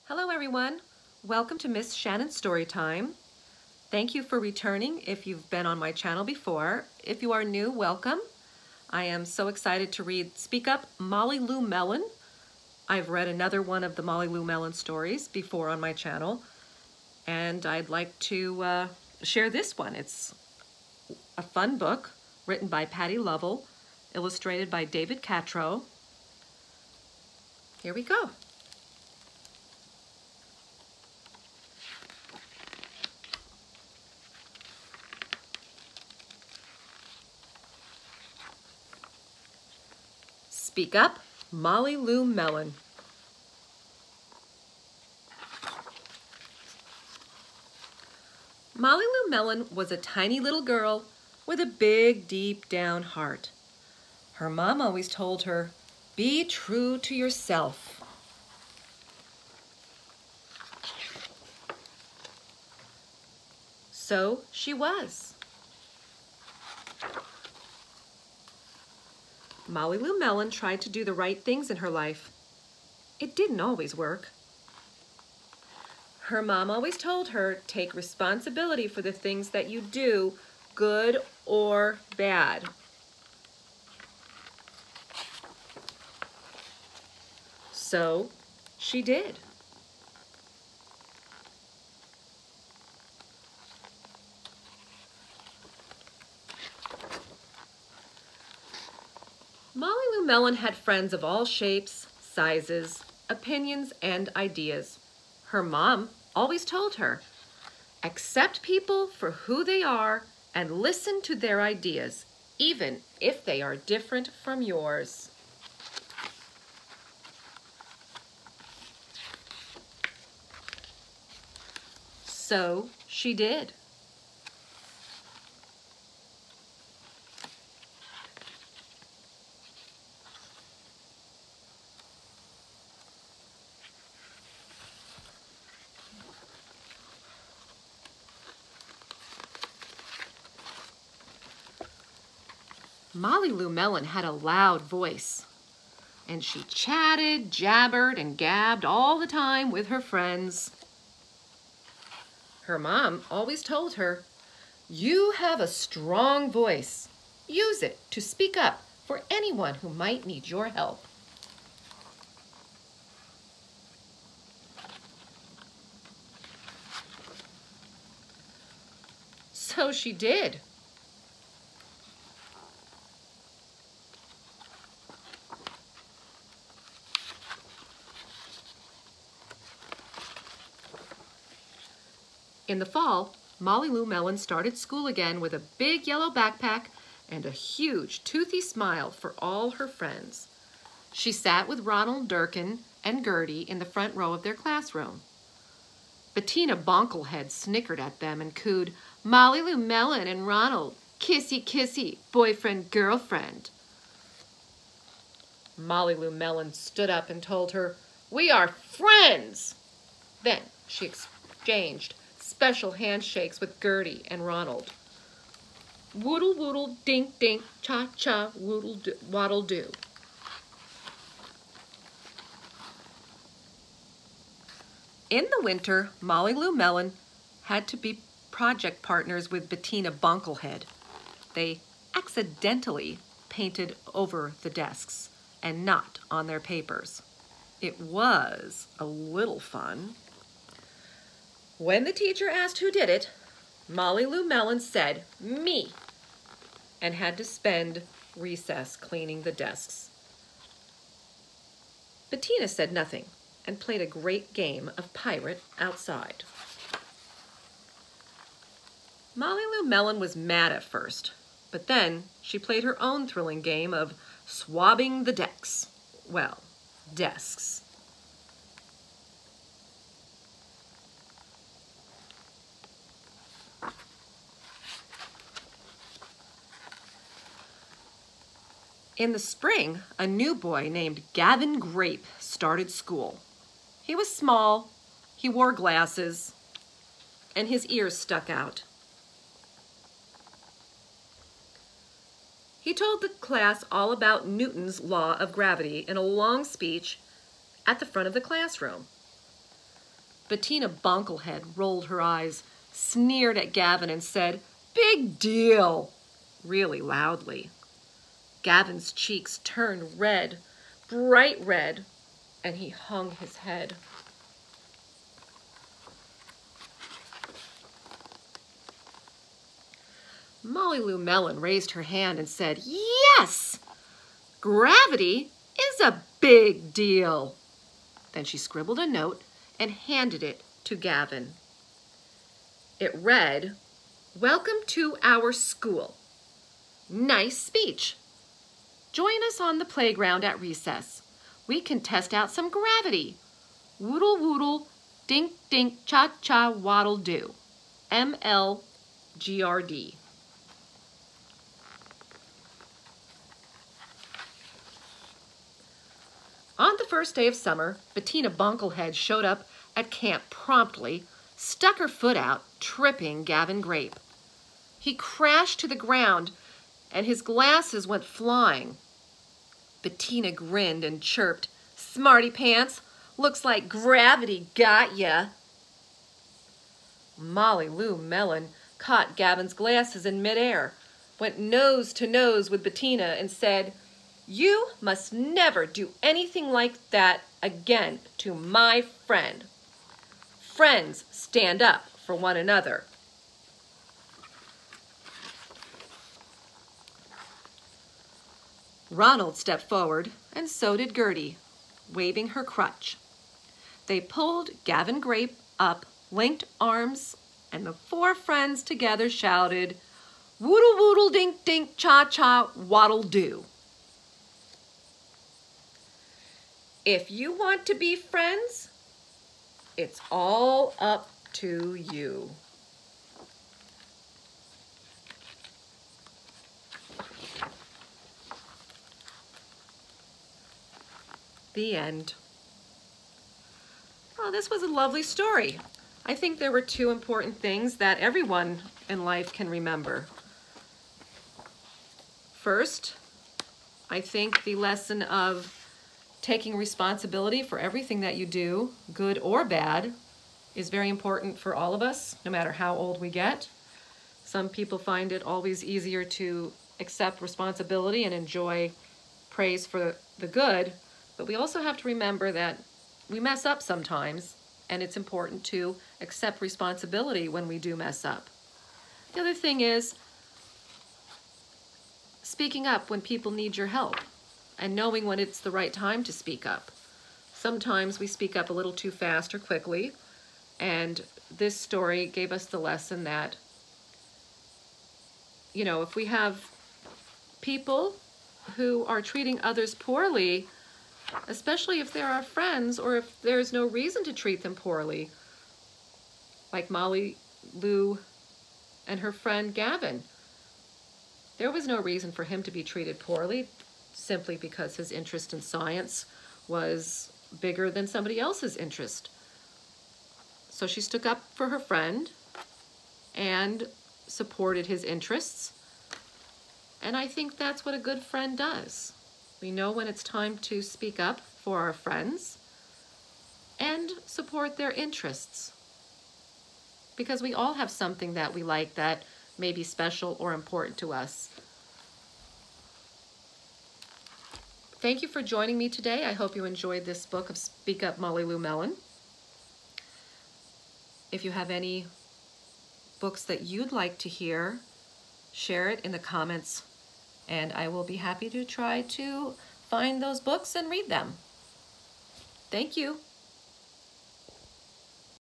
Hello everyone, welcome to Miss Shannon's Story Time. Thank you for returning if you've been on my channel before. If you are new, welcome. I am so excited to read Speak Up, Molly Lou Melon. I've read another one of the Molly Lou Melon stories before on my channel, and I'd like to share this one. It's a fun book written by Patti Lovell, illustrated by David Catrow. Here we go. Speak Up, Molly Lou Melon. Molly Lou Melon was a tiny little girl with a big, deep down heart. Her mom always told her, "Be true to yourself." So she was. Molly Lou Melon tried to do the right things in her life. It didn't always work. Her mom always told her, take responsibility for the things that you do, good or bad. So she did. Molly Lou Melon had friends of all shapes, sizes, opinions, and ideas. Her mom always told her, accept people for who they are and listen to their ideas, even if they are different from yours. So she did. Molly Lou Melon had a loud voice, and she chatted, jabbered, and gabbed all the time with her friends. Her mom always told her, you have a strong voice. Use it to speak up for anyone who might need your help. So she did. In the fall, Molly Lou Melon started school again with a big yellow backpack and a huge toothy smile for all her friends. She sat with Ronald, Durkin, and Gertie in the front row of their classroom. Bettina Bonklehead snickered at them and cooed, "Molly Lou Melon and Ronald, kissy kissy, boyfriend, girlfriend." Molly Lou Melon stood up and told her, "We are friends." Then she exchanged special handshakes with Gertie and Ronald. Woodle woodle dink dink cha cha woodle waddle do. In the winter, Molly Lou Melon had to be project partners with Bettina Bonklehead. They accidentally painted over the desks and not on their papers. It was a little fun. When the teacher asked who did it, Molly Lou Melon said, "Me," and had to spend recess cleaning the desks. Bettina said nothing and played a great game of pirate outside. Molly Lou Melon was mad at first, but then she played her own thrilling game of swabbing the decks. Well, desks. In the spring, a new boy named Gavin Grape started school. He was small, he wore glasses, and his ears stuck out. He told the class all about Newton's law of gravity in a long speech at the front of the classroom. Bettina Bunklehead rolled her eyes, sneered at Gavin, and said, "Big deal," really loudly. Gavin's cheeks turned red, bright red, and he hung his head. Lou Melon raised her hand and said, "Yes! Gravity is a big deal." Then she scribbled a note and handed it to Gavin. It read, "Welcome to our school. Nice speech. Join us on the playground at recess. We can test out some gravity. Woodle woodle, dink dink, cha cha, waddle do. MLGRD." On the first day of summer, Bettina Bunklehead showed up at camp promptly, stuck her foot out, tripping Gavin Grape. He crashed to the ground, and his glasses went flying. Bettina grinned and chirped, "Smarty pants, looks like gravity got ya." Lou Melon caught Gavin's glasses in midair, went nose to nose with Bettina, and said, "You must never do anything like that again to my friend. Friends stand up for one another." Ronald stepped forward, and so did Gertie, waving her crutch. They pulled Gavin Grape up, linked arms, and the four friends together shouted, "Woodle woodle, dink dink, cha cha, waddle do." If you want to be friends, it's all up to you. The end. Well, this was a lovely story. I think there were two important things that everyone in life can remember. First, I think the lesson of taking responsibility for everything that you do, good or bad, is very important for all of us, no matter how old we get. Some people find it always easier to accept responsibility and enjoy praise for the good, but we also have to remember that we mess up sometimes, and it's important to accept responsibility when we do mess up. The other thing is speaking up when people need your help, and knowing when it's the right time to speak up. Sometimes we speak up a little too fast or quickly, and this story gave us the lesson that, you know, if we have people who are treating others poorly, especially if they're our friends or if there's no reason to treat them poorly, like Lou and her friend Gavin, there was no reason for him to be treated poorly, simply because his interest in science was bigger than somebody else's interest. So she stuck up for her friend and supported his interests. And I think that's what a good friend does. We know when it's time to speak up for our friends and support their interests. Because we all have something that we like that may be special or important to us. Thank you for joining me today. I hope you enjoyed this book of Speak Up, Lou Melon. If you have any books that you'd like to hear, share it in the comments, and I will be happy to try to find those books and read them. Thank you.